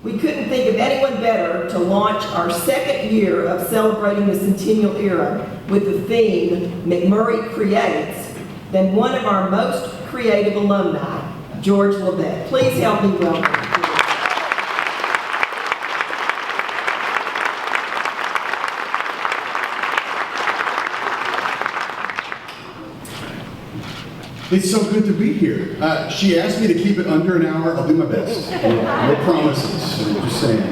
We couldn't think of anyone better to launch our second year of celebrating the centennial era with the theme, McMurry Creates, than one of our most creative alumni, George Levesque. Please help me welcome. It's so good to be here. She asked me to keep it under an hour. I'll do my best. No promises. I'm just saying.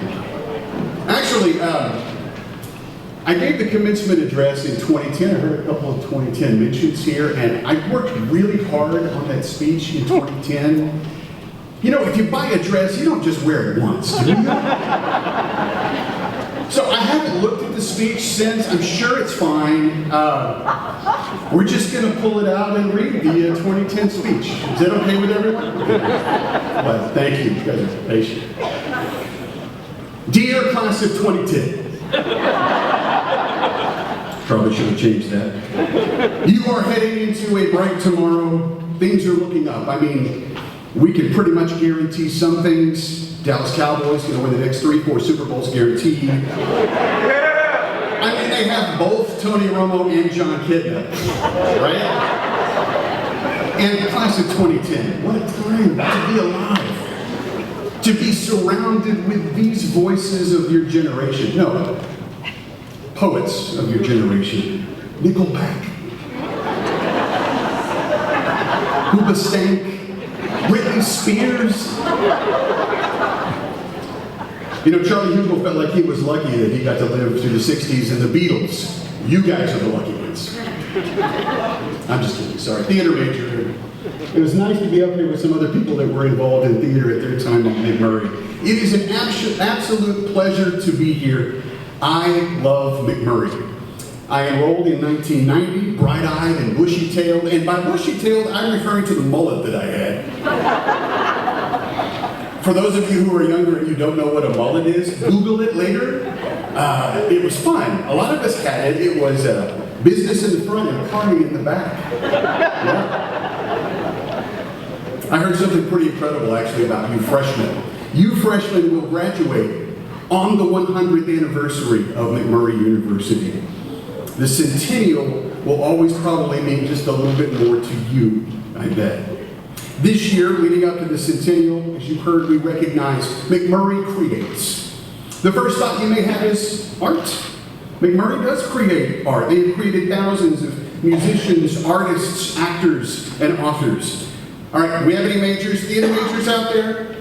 Actually, I gave the commencement address in 2010. I heard a couple of 2010 mentions here, and I worked really hard on that speech in 2010. You know, if you buy a dress, you don't just wear it once, do you? So I haven't looked at the speech since. I'm sure it's fine. We're just going to pull it out and read the 2010 speech. Is that okay with everyone? Well, thank you. You guys are patient. Dear class of 2010. Probably should have changed that. You are heading into a bright tomorrow. Things are looking up. I mean, we can pretty much guarantee some things. Dallas Cowboys going to win the next 3-4 Super Bowls guaranteed. I mean, they have both Tony Romo and John Kitna, right? And the class of 2010, what a time to be alive. To be surrounded with these voices of your generation. No, poets of your generation. Nickelback. Hoobastank. Britney Spears. You know, Charlie Hugo felt like he was lucky that he got to live through the 60s and the Beatles. You guys are the lucky ones. I'm just kidding, sorry. Theater major. It was nice to be up here with some other people that were involved in theater at their time at McMurry. It is an absolute pleasure to be here. I love McMurry. I enrolled in 1990, bright-eyed and bushy-tailed, and by bushy-tailed, I'm referring to the mullet that I had. For those of you who are younger and you don't know what a mullet is, Google it later. It was fun. A lot of us had it. It was business in the front and party in the back. Yeah. I heard something pretty incredible actually about you freshmen. You freshmen will graduate on the 100th anniversary of McMurry University. The centennial will always probably mean just a little bit more to you, I bet. This year, leading up to the centennial, as you heard, we recognize McMurry Creates. The first thought you may have is art. McMurry does create art. They have created thousands of musicians, artists, actors, and authors. All right, do we have any majors, theater majors out there?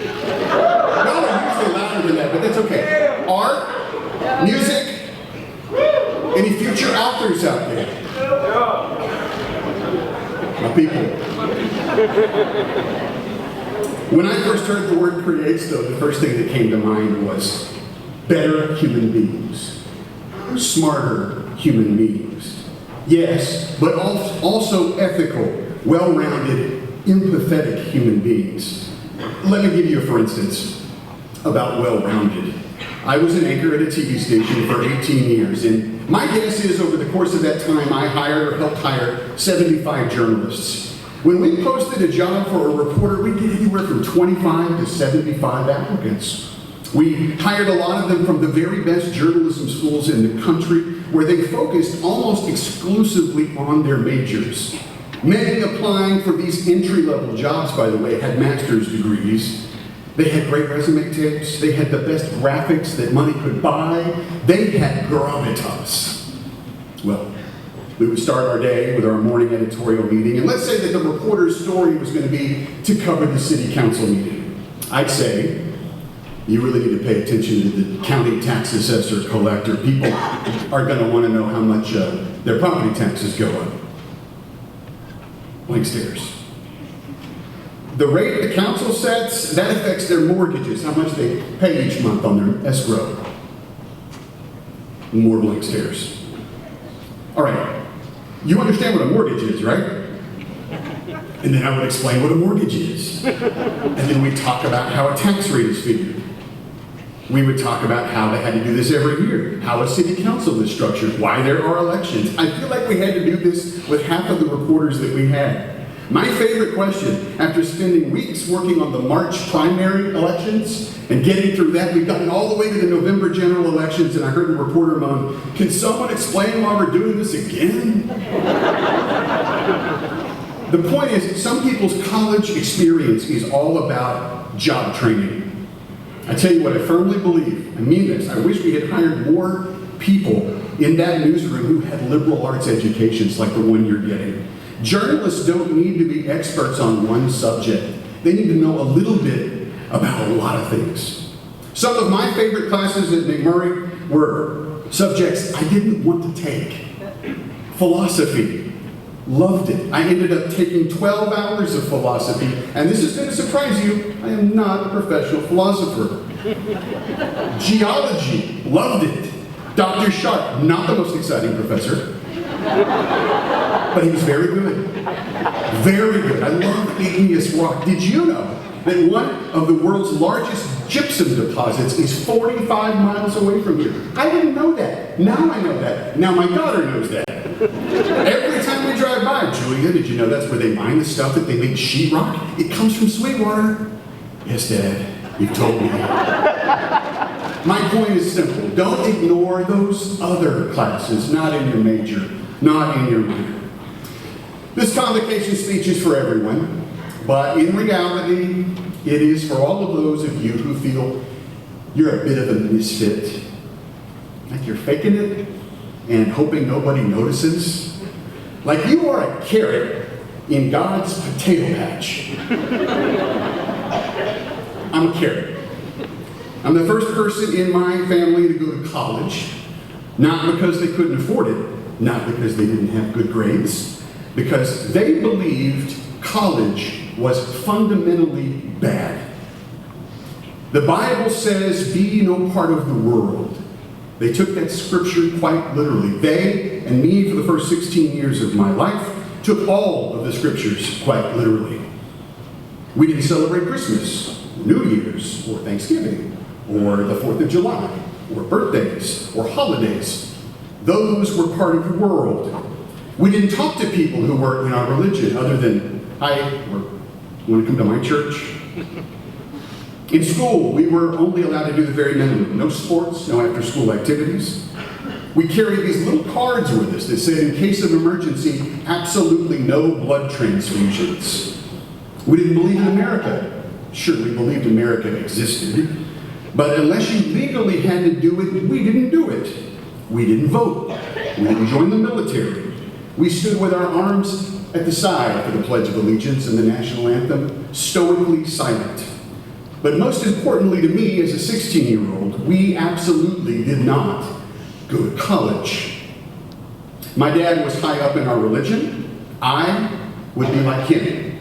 No, they're usually louder than that, but that's okay. Art, music, any future authors out there? My people. When I first heard the word creates, though, the first thing that came to mind was better human beings, smarter human beings. Yes, but also ethical, well-rounded, empathetic human beings. Let me give you a for instance about well-rounded. I was an anchor at a TV station for 18 years, and my guess is over the course of that time I hired or helped hire 75 journalists. When we posted a job for a reporter, we get anywhere from 25 to 75 applicants. We hired a lot of them from the very best journalism schools in the country, where they focused almost exclusively on their majors. Many applying for these entry-level jobs, by the way, had master's degrees. They had great resume tips. They had the best graphics that money could buy. They had gravitas. Well, we would start our day with our morning editorial meeting, and let's say that the reporter's story was going to be to cover the city council meeting. I'd say, you really need to pay attention to the county tax assessor collector. People are going to want to know how much their property taxes go up. Blank stares. The rate the council sets, that affects their mortgages, how much they pay each month on their escrow. More blank stares. All right. You understand what a mortgage is, right? And then I would explain what a mortgage is. And then we'd talk about how a tax rate is figured. We would talk about how they had to do this every year, how a city council is structured, why there are elections. I feel like we had to do this with half of the reporters that we had. My favorite question, after spending weeks working on the March primary elections and getting through that, we've gotten all the way to the November general elections, and I heard the reporter moan, "Can someone explain why we're doing this again?" The point is, some people's college experience is all about job training. I tell you what, I firmly believe, I mean this, I wish we had hired more people in that newsroom who had liberal arts educations like the one you're getting. Journalists don't need to be experts on one subject. They need to know a little bit about a lot of things. Some of my favorite classes at McMurry were subjects I didn't want to take. Philosophy. Loved it. I ended up taking 12 hours of philosophy, and this is going to surprise you, I am not a professional philosopher. Geology. Loved it. Dr. Sharp, not the most exciting professor, but he was very good. Very good. I love igneous rock. Did you know that one of the world's largest gypsum deposits is 45 miles away from here? I didn't know that. Now I know that. Now my daughter knows that. Every time we drive by, "Julia, did you know that's where they mine the stuff that they make sheetrock? It comes from Sweetwater." "Yes, Dad, you've told me." My point is simple. Don't ignore those other classes, not in your major, not in your minor. This convocation speech is for everyone, but in reality, it is for all of those of you who feel you're a bit of a misfit. Like you're faking it and hoping nobody notices. Like you are a carrot in God's potato patch. I'm a carrot. I'm the first person in my family to go to college, not because they couldn't afford it, not because they didn't have good grades, because they believed college was fundamentally bad. The Bible says, "Be no part of the world." They took that scripture quite literally. They, and me for the first 16 years of my life, took all of the scriptures quite literally. We didn't celebrate Christmas, New Year's, or Thanksgiving, or the 4th of July, or birthdays, or holidays. Those were part of the world. We didn't talk to people who were in our religion other than, "Hi, or you want to come to my church?" In school, we were only allowed to do the very minimum. No sports, no after-school activities. We carried these little cards with us that said, "In case of emergency, absolutely no blood transfusions." We didn't believe in America. Sure, we believed America existed, but unless you legally had to do it, we didn't do it. We didn't vote. We didn't join the military. We stood with our arms at the side for the Pledge of Allegiance and the national anthem, stoically silent. But most importantly to me as a 16-year-old, we absolutely did not go to college. My dad was high up in our religion. I would be like him.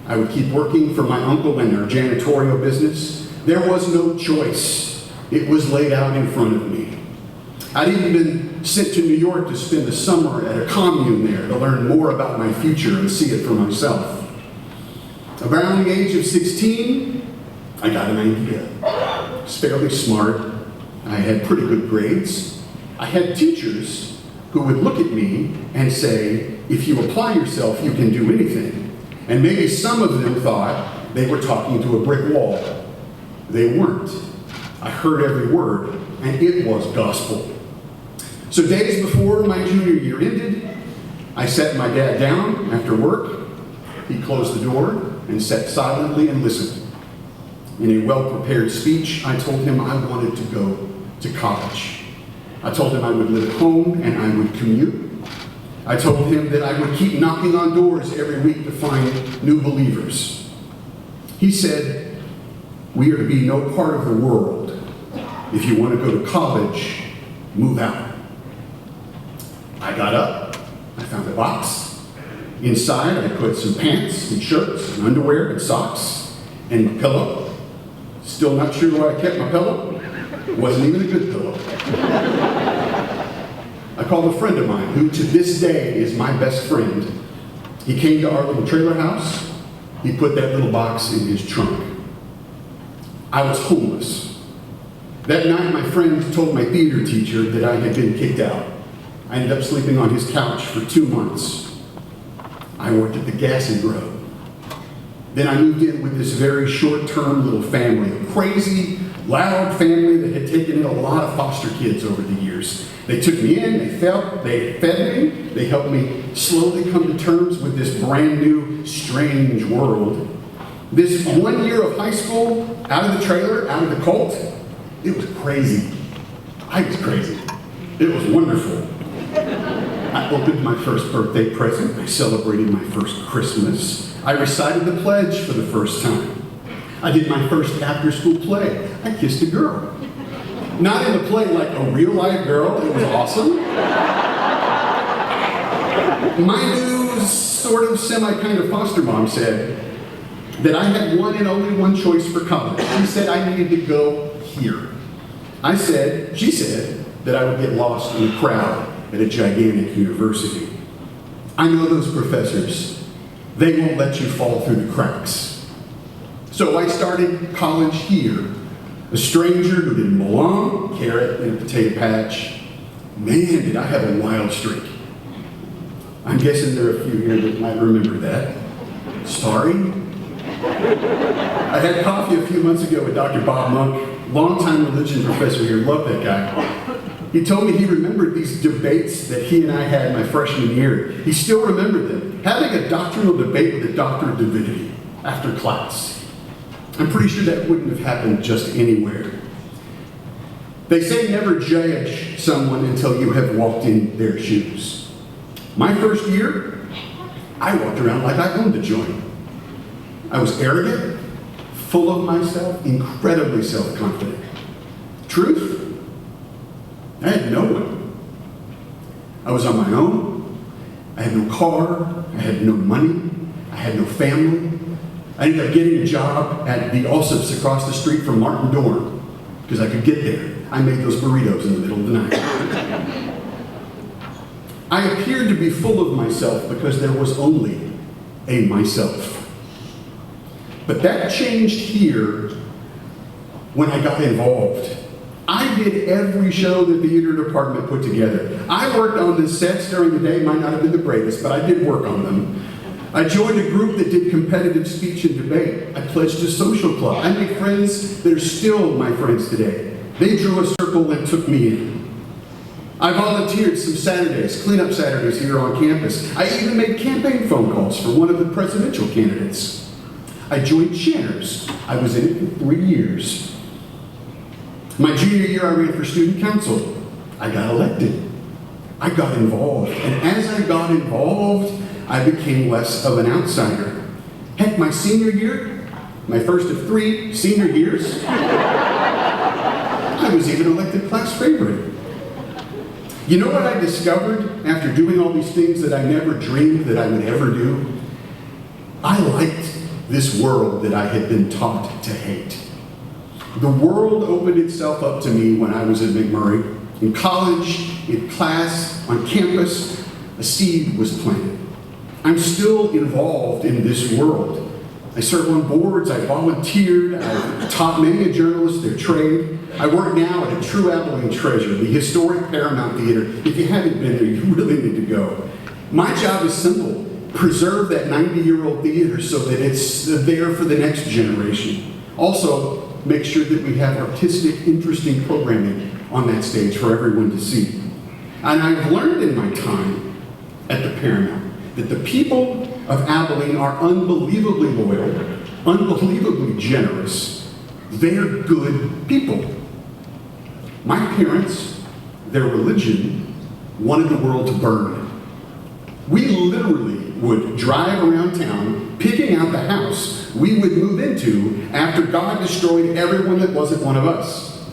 I would keep working for my uncle in our janitorial business. There was no choice. It was laid out in front of me. I'd even been sent to New York to spend the summer at a commune there to learn more about my future and see it for myself. Around the age of 16, I got an idea. I was fairly smart. I had pretty good grades. I had teachers who would look at me and say, "If you apply yourself, you can do anything." And maybe some of them thought they were talking to a brick wall. They weren't. I heard every word, and it was gospel. So days before my junior year ended, I sat my dad down after work. He closed the door and sat silently and listened. In a well-prepared speech, I told him I wanted to go to college. I told him I would live at home and I would commute. I told him that I would keep knocking on doors every week to find new believers. He said, "We are to be no part of the world. If you want to go to college, move out." I got up, I found a box. Inside, I put some pants and shirts and underwear and socks and a pillow. Still not sure where I kept my pillow. It wasn't even a good pillow. I called a friend of mine who to this day is my best friend. He came to our little trailer house. He put that little box in his trunk. I was homeless. That night, my friend told my theater teacher that I had been kicked out. I ended up sleeping on his couch for 2 months. I worked at the gas and grow. Then I moved in with this very short-term little family, a crazy, loud family that had taken in a lot of foster kids over the years. They took me in, they fed me, they helped me slowly come to terms with this brand new, strange world. This 1 year of high school, out of the trailer, out of the cult, it was crazy. I was crazy. It was wonderful. I opened my first birthday present. I celebrated my first Christmas. I recited the pledge for the first time. I did my first after-school play. I kissed a girl. Not in the play like a real-life girl. It was awesome. My new sort of semi-kind of foster mom said that I had one and only one choice for college. She said I needed to go here. She said that I would get lost in the crowd at a gigantic university. I know those professors. They won't let you fall through the cracks. So I started college here. A stranger who didn't belong, carrot in a potato patch. Man, did I have a wild streak. I'm guessing there are a few here that might remember that. Sorry. I had coffee a few months ago with Dr. Bob Monk, longtime religion professor here. Love that guy. He told me he remembered these debates that he and I had my freshman year. He still remembered them. Having a doctrinal debate with a doctor of divinity after class. I'm pretty sure that wouldn't have happened just anywhere. They say never judge someone until you have walked in their shoes. My first year, I walked around like I owned a joint. I was arrogant, full of myself, incredibly self-confident. Truth? I had no one. I was on my own. I had no car. I had no money. I had no family. I ended up getting a job at the Allsups across the street from Martin Dorn because I could get there. I made those burritos in the middle of the night. I appeared to be full of myself because there was only a myself. But that changed here when I got involved. I did every show the theater department put together. I worked on the sets during the day. Might not have been the greatest, but I did work on them. I joined a group that did competitive speech and debate. I pledged a social club. I made friends that are still my friends today. They drew a circle and took me in. I volunteered some Saturdays, cleanup Saturdays here on campus. I even made campaign phone calls for one of the presidential candidates. I joined Shanners. I was in it for 3 years. My junior year, I ran for student council. I got elected. I got involved. And as I got involved, I became less of an outsider. Heck, my senior year, my first of 3 senior years, I was even elected class favorite. You know what I discovered after doing all these things that I never dreamed that I would ever do? I liked this world that I had been taught to hate. The world opened itself up to me when I was at McMurry. In college, in class, on campus, a seed was planted. I'm still involved in this world. I serve on boards, I volunteered, I taught many a journalist their trade. I work now at a true Abilene treasure, the historic Paramount Theater. If you haven't been there, you really need to go. My job is simple. Preserve that 90-year-old theater so that it's there for the next generation. Also, make sure that we have artistic, interesting programming on that stage for everyone to see. And I've learned in my time at the Paramount that the people of Abilene are unbelievably loyal, unbelievably generous. They're good people. My parents, their religion, wanted the world to burn. We literally would drive around town picking out the house we would move into after God destroyed everyone that wasn't one of us.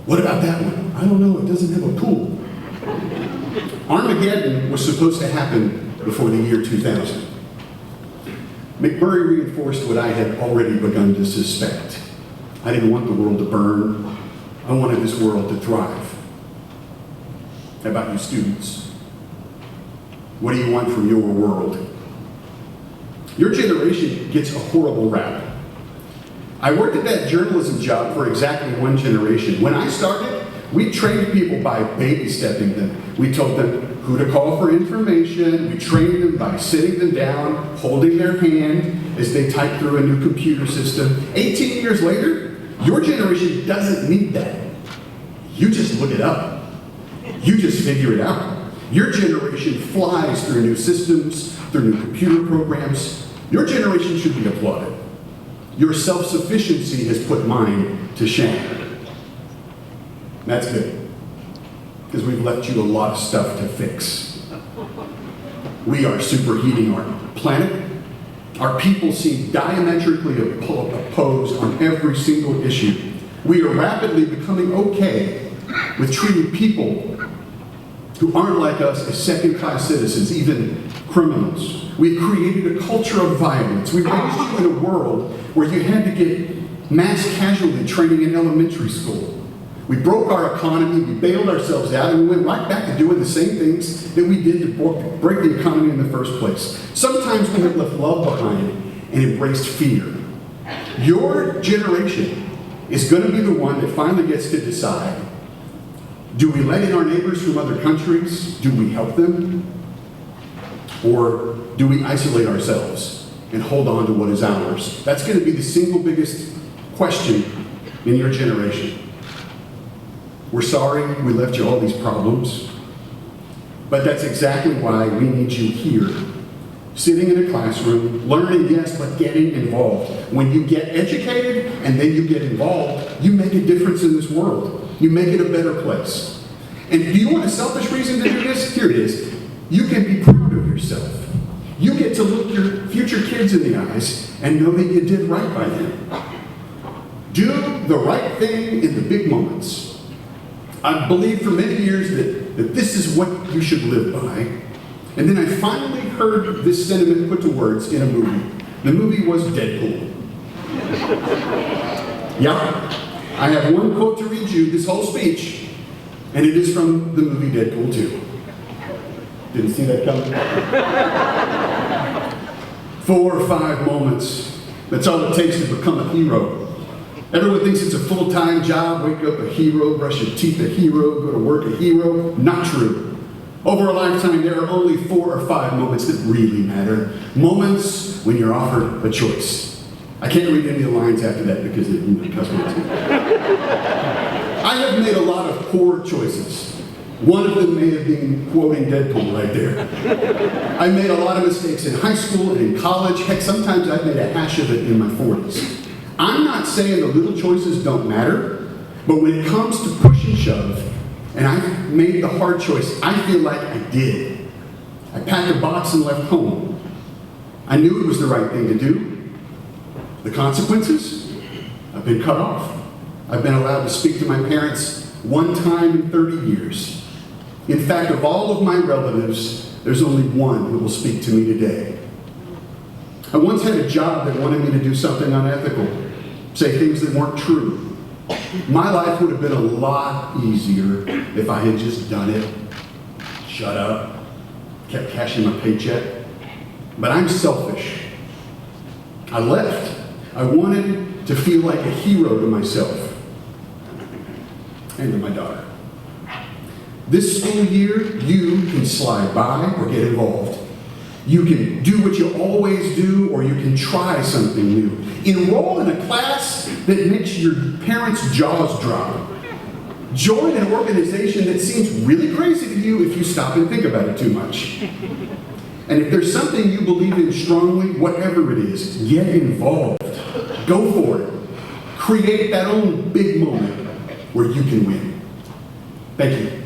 What about that one? I don't know, it doesn't have a pool. Armageddon was supposed to happen before the year 2000. McMurry reinforced what I had already begun to suspect. I didn't want the world to burn. I wanted this world to thrive. How about you students? What do you want from your world? Your generation gets a horrible rap. I worked at that journalism job for exactly 1 generation. When I started, we trained people by baby stepping them. We told them, who to call for information. We trained them by sitting them down, holding their hand as they type through a new computer system. 18 years later, your generation doesn't need that. You just look it up. You just figure it out. Your generation flies through new systems, through new computer programs. Your generation should be applauded. Your self-sufficiency has put mine to shame. That's good, because we've left you a lot of stuff to fix. We are superheating our planet. Our people seem diametrically opposed on every single issue. We are rapidly becoming okay with treating people who aren't like us as second-class citizens, even criminals. We've created a culture of violence. We raised you in a world where you had to get mass casualty training in elementary school. We broke our economy, we bailed ourselves out, and we went right back to doing the same things that we did to break the economy in the first place. Sometimes we have left love behind and embraced fear. Your generation is going to be the one that finally gets to decide, do we let in our neighbors from other countries? Do we help them? Or do we isolate ourselves and hold on to what is ours? That's going to be the single biggest question in your generation. We're sorry we left you all these problems, but that's exactly why we need you here, sitting in a classroom, learning, yes, but getting involved. When you get educated and then you get involved, you make a difference in this world. You make it a better place. And do you want a selfish reason to do this? Here it is. You can be proud of yourself. You get to look your future kids in the eyes and know that you did right by them. Do the right thing in the big moments. I believed for many years that this is what you should live by. And then I finally heard this sentiment put to words in a movie. The movie was Deadpool. Yeah, I have one quote to read you this whole speech, and it is from the movie Deadpool 2. Didn't see that coming? 4 or 5 moments. That's all it takes to become a hero. Everyone thinks it's a full-time job, wake up a hero, brush your teeth a hero, go to work a hero. Not true. Over a lifetime, there are only 4 or 5 moments that really matter. Moments when you're offered a choice. I can't read any of the lines after that because it cuts my teeth. I have made a lot of poor choices. One of them may have been quoting Deadpool right there. I made a lot of mistakes in high school and in college. Heck, sometimes I've made a hash of it in my 40s. I'm not saying the little choices don't matter, but when it comes to push and shove, and I made the hard choice, I feel like I did. I packed a box and left home. I knew it was the right thing to do. The consequences? I've been cut off. I've been allowed to speak to my parents one time in 30 years. In fact, of all of my relatives, there's only one who will speak to me today. I once had a job that wanted me to do something unethical, say things that weren't true. My life would have been a lot easier if I had just done it, shut up, kept cashing my paycheck. But I'm selfish. I left. I wanted to feel like a hero to myself and to my daughter. This school year, you can slide by or get involved. You can do what you always do, or you can try something new. Enroll in a class that makes your parents' jaws drop. Join an organization that seems really crazy to you if you stop and think about it too much. And if there's something you believe in strongly, whatever it is, get involved. Go for it. Create that own big moment where you can win. Thank you.